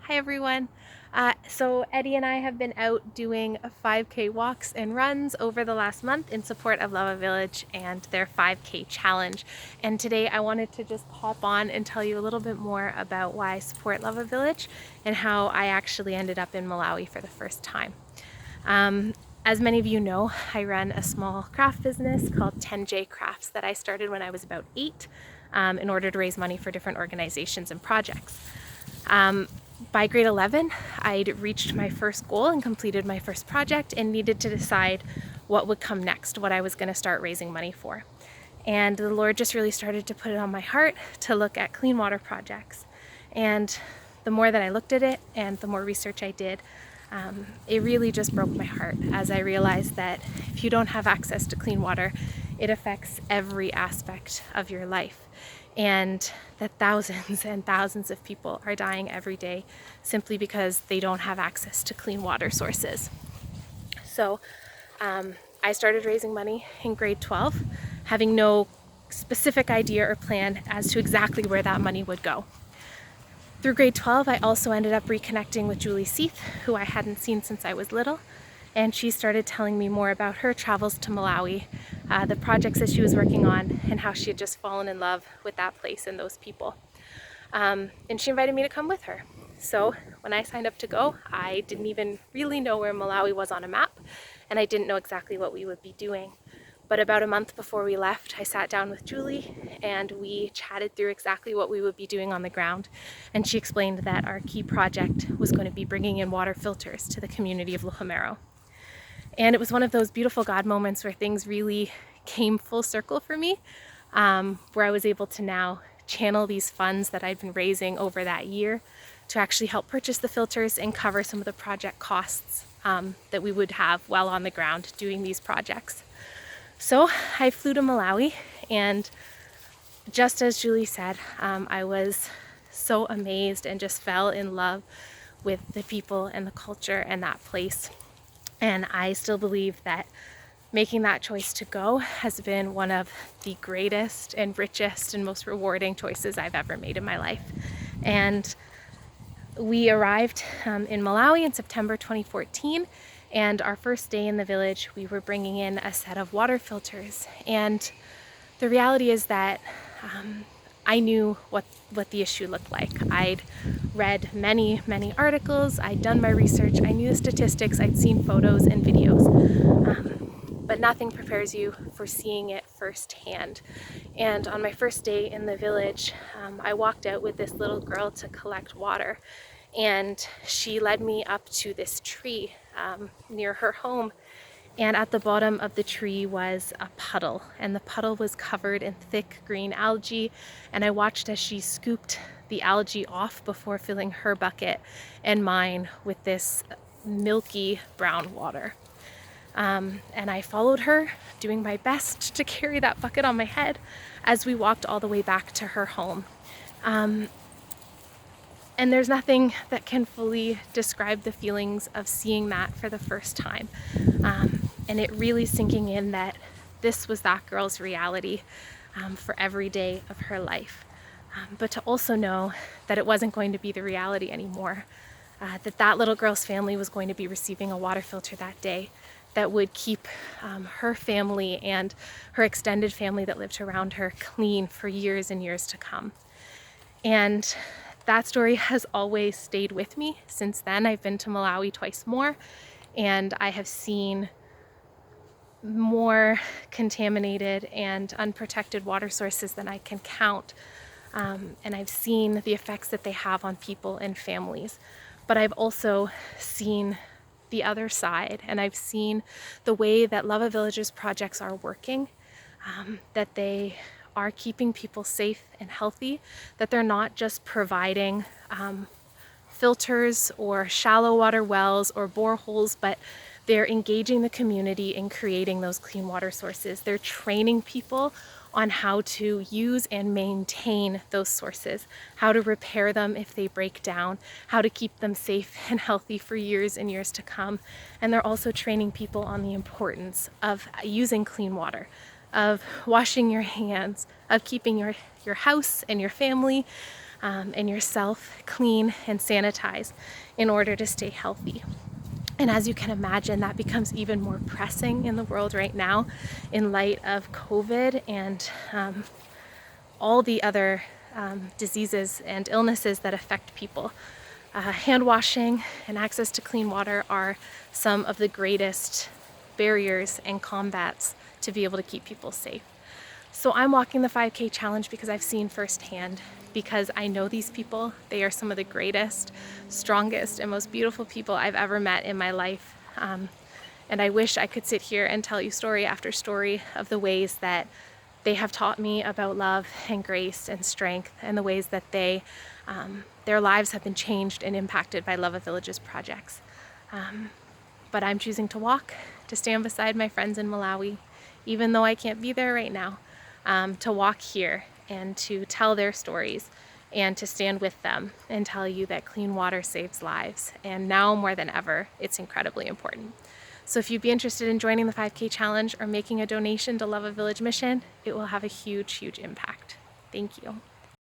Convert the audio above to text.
Hi everyone. So Eddie and I have been out doing 5K walks and runs over the last month in support of Lava Village and their 5K challenge. And today I wanted to just pop on and tell you a little bit more about why I support Lava Village and how I actually ended up in Malawi for the first time. As many of you know, I run a small craft business called 10J Crafts that I started when I was about 8 in order to raise money for different organizations and projects. By grade 11, I'd reached my first goal and completed my first project and needed to decide what would come next, what I was going to start raising money for. And the Lord just really started to put it on my heart to look at clean water projects. And the more that I looked at it and the more research I did, it really just broke my heart as I realized that if you don't have access to clean water, it affects every aspect of your life. And that thousands and thousands of people are dying every day simply because they don't have access to clean water sources. So I started raising money in grade 12, having no specific idea or plan as to exactly where that money would go. Through grade 12, I also ended up reconnecting with Julie Seath, who I hadn't seen since I was little, and she started telling me more about her travels to Malawi, the projects that she was working on, and how she had just fallen in love with that place and those people. And she invited me to come with her. So when I signed up to go, I didn't even really know where Malawi was on a map, and I didn't know exactly what we would be doing. But about a month before we left, I sat down with Julie and we chatted through exactly what we would be doing on the ground. And she explained that our key project was going to be bringing in water filters to the community of Luhomero. And it was one of those beautiful God moments where things really came full circle for me, where I was able to now channel these funds that I'd been raising over that year to actually help purchase the filters and cover some of the project costs that we would have while on the ground doing these projects. So I flew to Malawi, and just as Julie said, I was so amazed and just fell in love with the people and the culture and that place. And I still believe that making that choice to go has been one of the greatest and richest and most rewarding choices I've ever made in my life. And we arrived in Malawi in September 2014, and our first day in the village, we were bringing in a set of water filters. And the reality is that I knew what the issue looked like. I'd read many articles, I'd done my research, I knew the statistics, I'd seen photos and videos, but nothing prepares you for seeing it firsthand. And on my first day in the village, I walked out with this little girl to collect water, and she led me up to this tree near her home. And at the bottom of the tree was a puddle, and the puddle was covered in thick green algae. And I watched as she scooped the algae off before filling her bucket and mine with this milky brown water. And I followed her, doing my best to carry that bucket on my head as we walked all the way back to her home. And there's nothing that can fully describe the feelings of seeing that for the first time. And it really sinking in that this was that girl's reality for every day of her life. But to also know that it wasn't going to be the reality anymore, that little girl's family was going to be receiving a water filter that day that would keep her family and her extended family that lived around her clean for years and years to come. And that story has always stayed with me since then. I've been to Malawi twice more, and I have seen more contaminated and unprotected water sources than I can count. And I've seen the effects that they have on people and families. But I've also seen the other side, and I've seen the way that Lava Village's projects are working, that they are keeping people safe and healthy, that they're not just providing filters or shallow water wells or boreholes, but they're engaging the community in creating those clean water sources. They're training people on how to use and maintain those sources, how to repair them if they break down, how to keep them safe and healthy for years and years to come. And they're also training people on the importance of using clean water, of washing your hands, of keeping your house and your family and yourself clean and sanitize in order to stay healthy. And as you can imagine, that becomes even more pressing in the world right now in light of COVID and all the other diseases and illnesses that affect people. Hand washing and access to clean water are some of the greatest barriers and combats to be able to keep people safe. So I'm walking the 5K challenge because I've seen firsthand, because I know these people. They are some of the greatest, strongest, and most beautiful people I've ever met in my life. And I wish I could sit here and tell you story after story of the ways that they have taught me about love and grace and strength, and the ways that their lives have been changed and impacted by Love of Village's projects. But I'm choosing to walk, to stand beside my friends in Malawi, even though I can't be there right now, to walk here and to tell their stories and to stand with them and tell you that clean water saves lives. And now more than ever, it's incredibly important. So if you'd be interested in joining the 5K challenge or making a donation to Love a Village mission, it will have a huge, huge impact. Thank you.